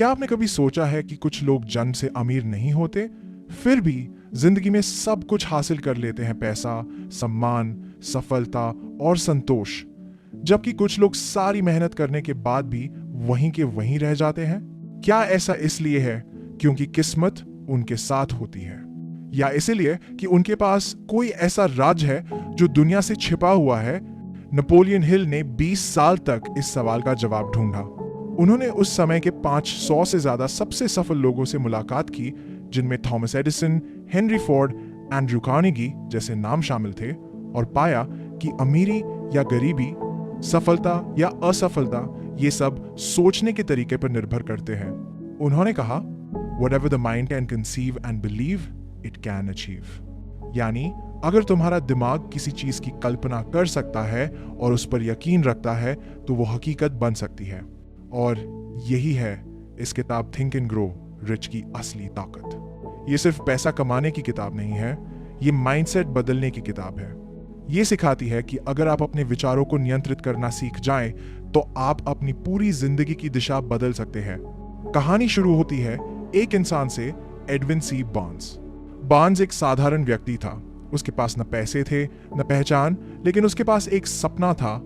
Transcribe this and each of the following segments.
क्या आपने कभी सोचा है कि कुछ लोग जन्म से अमीर नहीं होते, फिर भी जिंदगी में सब कुछ हासिल कर लेते हैं, पैसा, सम्मान, सफलता और संतोष, जबकि कुछ लोग सारी मेहनत करने के बाद भी वहीं के वहीं रह जाते हैं? क्या ऐसा इसलिए है क्योंकि किस्मत उनके साथ होती है, या इसलिए कि उनके पास कोई ऐसा राज है जो दुनिया से छिपा हुआ है? नेपोलियन हिल ने 20 साल तक इस सवाल का जवाब ढूंढा। उन्होंने उस समय के 500 से ज्यादा सबसे सफल लोगों से मुलाकात की, जिनमें Thomas Edison, Henry Ford, Andrew Carnegie जैसे नाम शामिल थे, और पाया कि अमीरी या गरीबी, सफलता या असफलता, ये सब सोचने के तरीके पर निर्भर करते हैं। उन्होंने कहा, Whatever the mind can conceive and believe, it can achieve। यानी अगर तुम्हारा दिमाग किसी चीज की कल्पना कर सकता है और उस पर यकीन रखता है तो वो हकीकत बन सकती है। और यही है इस किताब थिंक एंड ग्रो रिच की असली ताकत। ये सिर्फ पैसा कमाने की किताब नहीं है, ये माइंडसेट बदलने की किताब है। ये सिखाती है कि अगर आप अपने विचारों को नियंत्रित करना सीख जाएं, तो आप अपनी पूरी जिंदगी की दिशा बदल सकते हैं। कहानी शुरू होती है एक इंसान से, एडविन सी बार्न्स। बार्न्स एक साधारण व्यक्ति था। उसके पास न पैसे थे न पहचान, लेकिन उसके पास एक सपना था,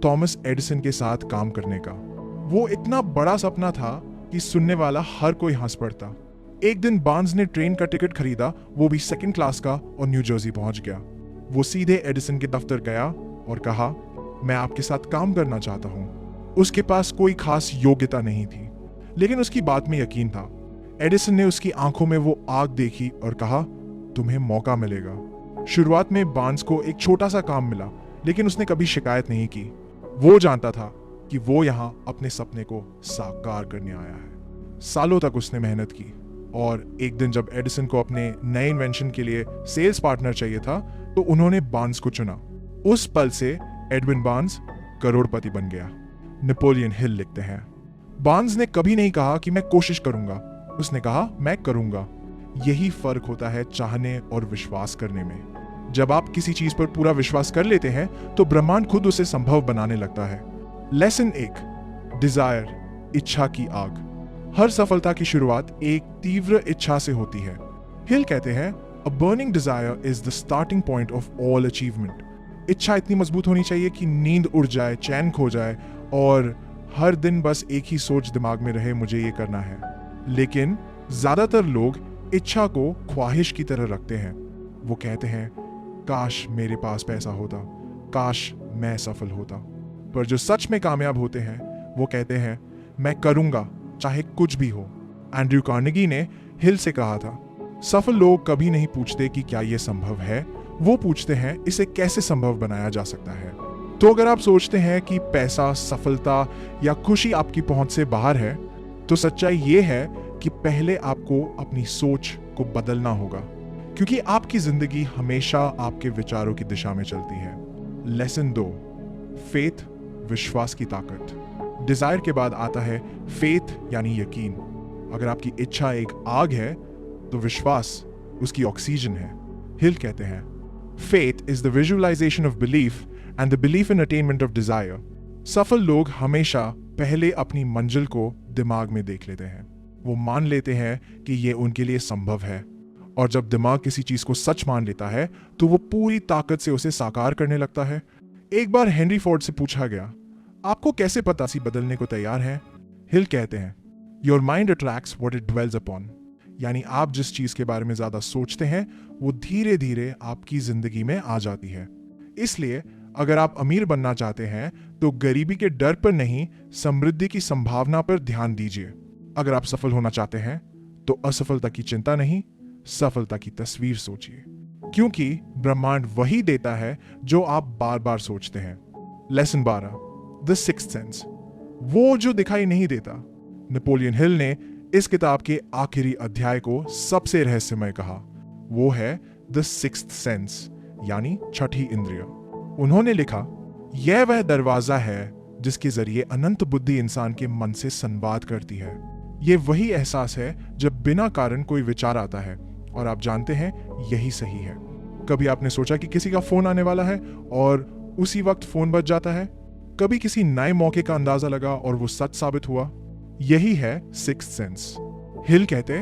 थॉमस एडिसन के साथ काम करने का। वो इतना बड़ा सपना था कि सुनने वाला हर कोई हंस पड़ता। एक दिन बार्न्स ने ट्रेन का टिकट खरीदा, वो भी सेकंड क्लास का, और न्यू जर्सी पहुंच गया। वो सीधे एडिसन के दफ्तर गया और कहा, मैं आपके साथ काम करना चाहता हूं। उसके पास कोई खास योग्यता नहीं थी, लेकिन उसकी बात में यकीन था। एडिसन ने उसकी आंखों में वो आग देखी और कहा, तुम्हें मौका मिलेगा। शुरुआत में बार्न्स को एक छोटा सा काम मिला, लेकिन उसने कभी शिकायत नहीं की। वो जानता था कि वो यहाँ अपने सपने को साकार करने आया है। सालों तक उसने मेहनत की, और एक दिन जब एडिसन को अपने नए इन्वेंशन के लिए सेल्स पार्टनर चाहिए था, तो उन्होंने बार्न्स को चुना। उस पल से एडविन बार्न्स करोड़पति बन गया। नेपोलियन हिल लिखते हैं, बार्न्स ने कभी नहीं कहा कि मैं कोशिश करूंगा, उसने कहा मैं करूंगा। यही फर्क होता है चाहने और विश्वास करने में। जब आप किसी चीज पर पूरा विश्वास कर लेते हैं तो ब्रह्मांड खुद उसे संभव बनाने लगता है। लेसन 1, डिजायर, इच्छा की आग। हर सफलता की शुरुआत एक तीव्र इच्छा से होती है। हिल कहते हैं, अ burning desire is the starting point of all achievement. इच्छा इतनी मजबूत होनी चाहिए कि नींद उड़ जाए, चैन खो जाए, और हर दिन बस एक ही सोच दिमाग में रहे, मुझे ये करना है। लेकिन ज्यादातर लोग इच्छा को ख्वाहिश की तरह रखते हैं। वो कहते हैं, काश मेरे पास पैसा होता, काश मैं सफल होता। पर जो सच में कामयाब होते हैं वो कहते हैं, मैं करूंगा चाहे कुछ भी हो। एंड्रयू कार्नेगी ने हिल से कहा था, सफल लोग कभी नहीं पूछते कि क्या यह संभव है, वो पूछते हैं इसे कैसे संभव बनाया जा सकता है। तो अगर आप सोचते हैं कि पैसा, सफलता या खुशी आपकी पहुंच से बाहर है, तो सच्चाई ये है कि पहले आपको अपनी सोच को बदलना होगा, क्योंकि आपकी जिंदगी हमेशा आपके विचारों की दिशा में चलती है। लेसन 2, फेथ, विश्वास की ताकत। डिजायर के बाद आता है फेथ, यानी यकीन। अगर आपकी इच्छा एक आग है तो विश्वास उसकी ऑक्सीजन है। हिल कहते हैं, faith is the visualisation of belief and the belief in attainment of desire. सफल लोग हमेशा पहले अपनी मंजिल को दिमाग में देख लेते हैं। वो मान लेते हैं कि ये उनके लिए संभव है, और जब दिमाग किसी चीज को सच मान लेता है तो वो पूरी ताकत से उसे साकार करने लगता है। एक बार हेनरी फोर्ड से पूछा गया, आपको कैसे पता सी बदलने को तैयार है? हिल कहते हैं, your mind attracts what it dwells upon. यानी आप जिस चीज के बारे में ज्यादा सोचते हैं वो धीरे धीरे आपकी जिंदगी में आ जाती है। इसलिए अगर आप अमीर बनना चाहते हैं तो गरीबी के डर पर नहीं, समृद्धि की संभावना पर ध्यान दीजिए। अगर आप सफल होना चाहते हैं तो असफलता की चिंता नहीं, सफलता की तस्वीर सोचिए, क्योंकि ब्रह्मांड वही देता है जो आप बार बार सोचते हैं। लेसन 12, द सिक्स्थ सेंस, वो जो दिखाई नहीं देता। नेपोलियन हिल ने इस किताब के आखिरी अध्याय को सबसे रहस्यमय कहा। वो है द सिक्स्थ सेंस, यानी छठी इंद्रिय। उन्होंने लिखा, यह वह दरवाजा है जिसके जरिए अनंत बुद्धि इंसान के मन से संवाद करती है। यह वही एहसास है जब बिना कारण कोई विचार आता है और आप जानते हैं यही सही है। कभी आपने सोचा कि किसी का फोन आने वाला है और उसी वक्त फोन बज जाता है? कभी किसी नए मौके का अंदाजा लगा और वो सच साबित हुआ? यही है सिक्स्थ सेंस। हिल कहते